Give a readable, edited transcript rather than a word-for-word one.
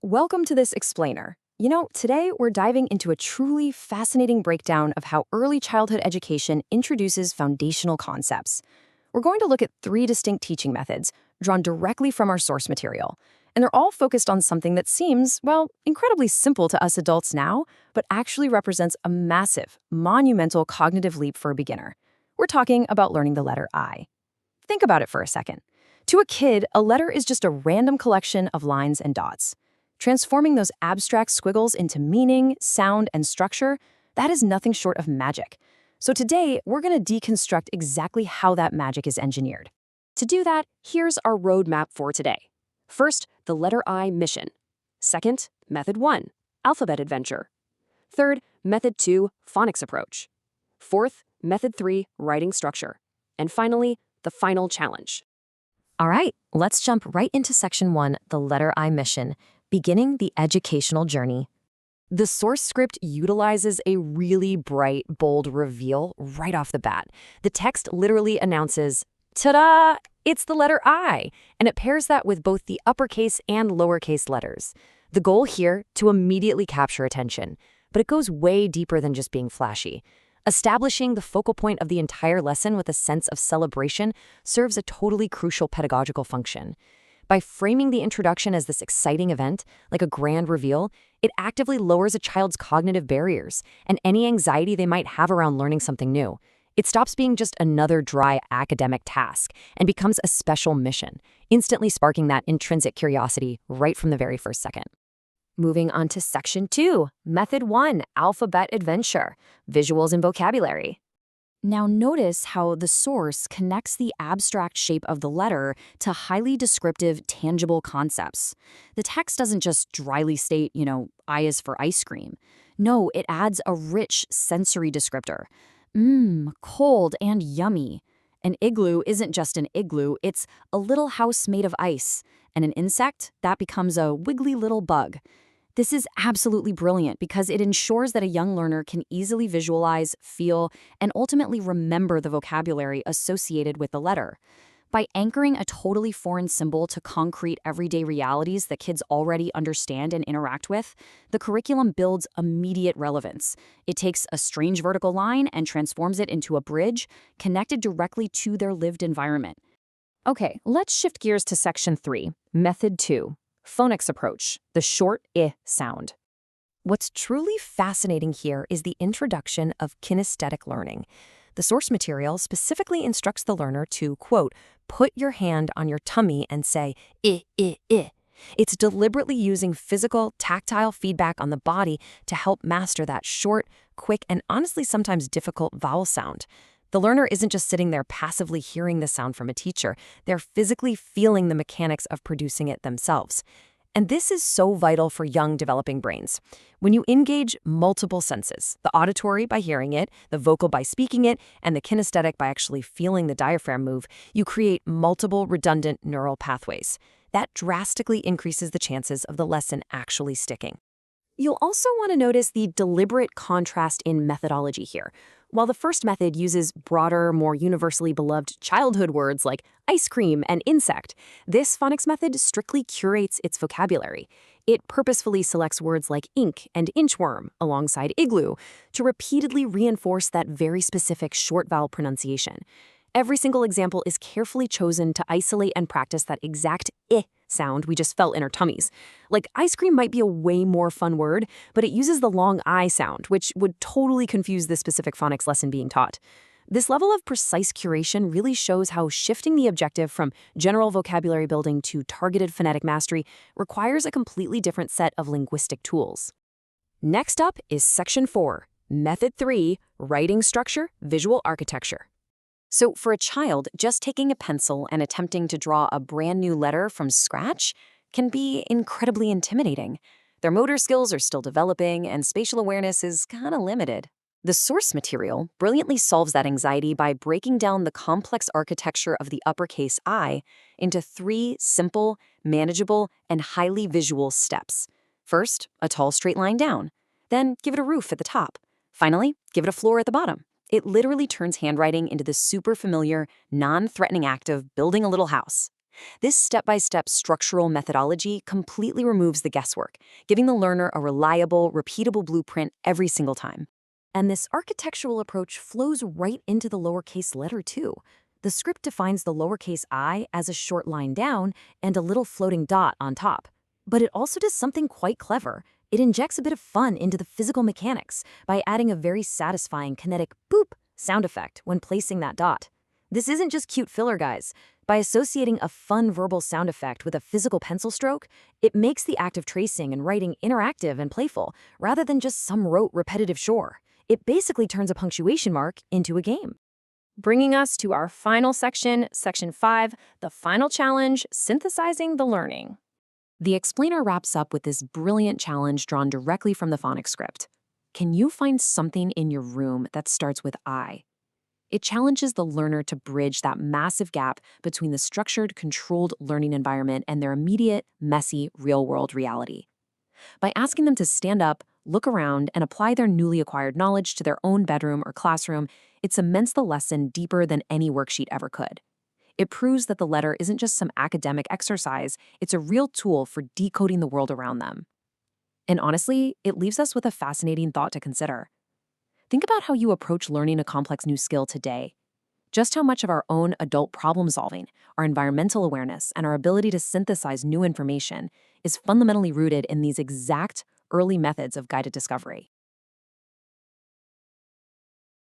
Welcome to this explainer. Today we're diving into a truly fascinating breakdown of how early childhood education introduces foundational concepts. We're going to look at three distinct teaching methods drawn directly from our source material, and they're all focused on something that seems, well, incredibly simple to us adults now, but actually represents a massive, monumental cognitive leap for a beginner. We're talking about learning the letter I. Think about it for a second. To a kid, a letter is just a random collection of lines and dots. Transforming those abstract squiggles into meaning, sound, and structure, that is nothing short of magic. So today, we're going to deconstruct exactly how that magic is engineered. To do that, here's our roadmap for today. First, the letter I mission. Second, Method 1, Alphabet Adventure. Third, Method 2, Phonics approach. Fourth, Method 3, Writing structure. And finally, the final challenge. All right, let's jump right into Section 1, the letter I mission, beginning the educational journey. The source script utilizes a really bright, bold reveal right off the bat. The text literally announces, ta-da, it's the letter I, and it pairs that with both the uppercase and lowercase letters. The goal here, to immediately capture attention, but it goes way deeper than just being flashy. Establishing the focal point of the entire lesson with a sense of celebration serves a totally crucial pedagogical function. By framing the introduction as this exciting event, like a grand reveal, it actively lowers a child's cognitive barriers and any anxiety they might have around learning something new. It stops being just another dry academic task and becomes a special mission, instantly sparking that intrinsic curiosity right from the very first second. Moving on to Section 2, Method 1, Alphabet Adventure, Visuals and Vocabulary. Now notice how the source connects the abstract shape of the letter to highly descriptive, tangible concepts. The text doesn't just dryly state, I is for ice cream. No, it adds a rich sensory descriptor. Cold and yummy. An igloo isn't just an igloo, it's a little house made of ice. And an insect, that becomes a wiggly little bug. This is absolutely brilliant because it ensures that a young learner can easily visualize, feel, and ultimately remember the vocabulary associated with the letter. By anchoring a totally foreign symbol to concrete everyday realities that kids already understand and interact with, the curriculum builds immediate relevance. It takes a strange vertical line and transforms it into a bridge connected directly to their lived environment. Okay, let's shift gears to Section 3, Method 2. Phonics approach, the short I sound. What's truly fascinating here is the introduction of kinesthetic learning. The source material specifically instructs the learner to, quote, put your hand on your tummy and say, I, I. It's deliberately using physical, tactile feedback on the body to help master that short, quick, and honestly sometimes difficult vowel sound. The learner isn't just sitting there passively hearing the sound from a teacher, they're physically feeling the mechanics of producing it themselves. And this is so vital for young developing brains. When you engage multiple senses, the auditory by hearing it, the vocal by speaking it, and the kinesthetic by actually feeling the diaphragm move, you create multiple redundant neural pathways. That drastically increases the chances of the lesson actually sticking. You'll also want to notice the deliberate contrast in methodology here. While the first method uses broader, more universally beloved childhood words like ice cream and insect, this phonics method strictly curates its vocabulary. It purposefully selects words like ink and inchworm alongside igloo to repeatedly reinforce that very specific short vowel pronunciation. Every single example is carefully chosen to isolate and practice that exact I sound we just felt in our tummies. Like ice cream might be a way more fun word, but it uses the long I sound, which would totally confuse the specific phonics lesson being taught. This level of precise curation really shows how shifting the objective from general vocabulary building to targeted phonetic mastery requires a completely different set of linguistic tools. Next up is Section 4, Method 3, Writing structure, visual architecture. So for a child, just taking a pencil and attempting to draw a brand new letter from scratch can be incredibly intimidating. Their motor skills are still developing, and spatial awareness is kind of limited. The source material brilliantly solves that anxiety by breaking down the complex architecture of the uppercase I into three simple, manageable, and highly visual steps. First, a tall straight line down. Then give it a roof at the top. Finally, give it a floor at the bottom. It literally turns handwriting into the super familiar, non-threatening act of building a little house. This step-by-step structural methodology completely removes the guesswork, giving the learner a reliable, repeatable blueprint every single time. And this architectural approach flows right into the lowercase letter too. The script defines the lowercase I as a short line down and a little floating dot on top. But it also does something quite clever. It injects a bit of fun into the physical mechanics by adding a very satisfying kinetic boop sound effect when placing that dot. This isn't just cute filler, guys. By associating a fun verbal sound effect with a physical pencil stroke, it makes the act of tracing and writing interactive and playful, rather than just some rote repetitive chore. It basically turns a punctuation mark into a game. Bringing us to our final section, Section 5, the final challenge, synthesizing the learning. The explainer wraps up with this brilliant challenge drawn directly from the Phonics script. Can you find something in your room that starts with I? It challenges the learner to bridge that massive gap between the structured, controlled learning environment and their immediate, messy, real-world reality. By asking them to stand up, look around, and apply their newly acquired knowledge to their own bedroom or classroom, it cements the lesson deeper than any worksheet ever could. It proves that the letter isn't just some academic exercise, it's a real tool for decoding the world around them. And honestly, it leaves us with a fascinating thought to consider. Think about how you approach learning a complex new skill today. Just how much of our own adult problem solving, our environmental awareness, and our ability to synthesize new information is fundamentally rooted in these exact early methods of guided discovery.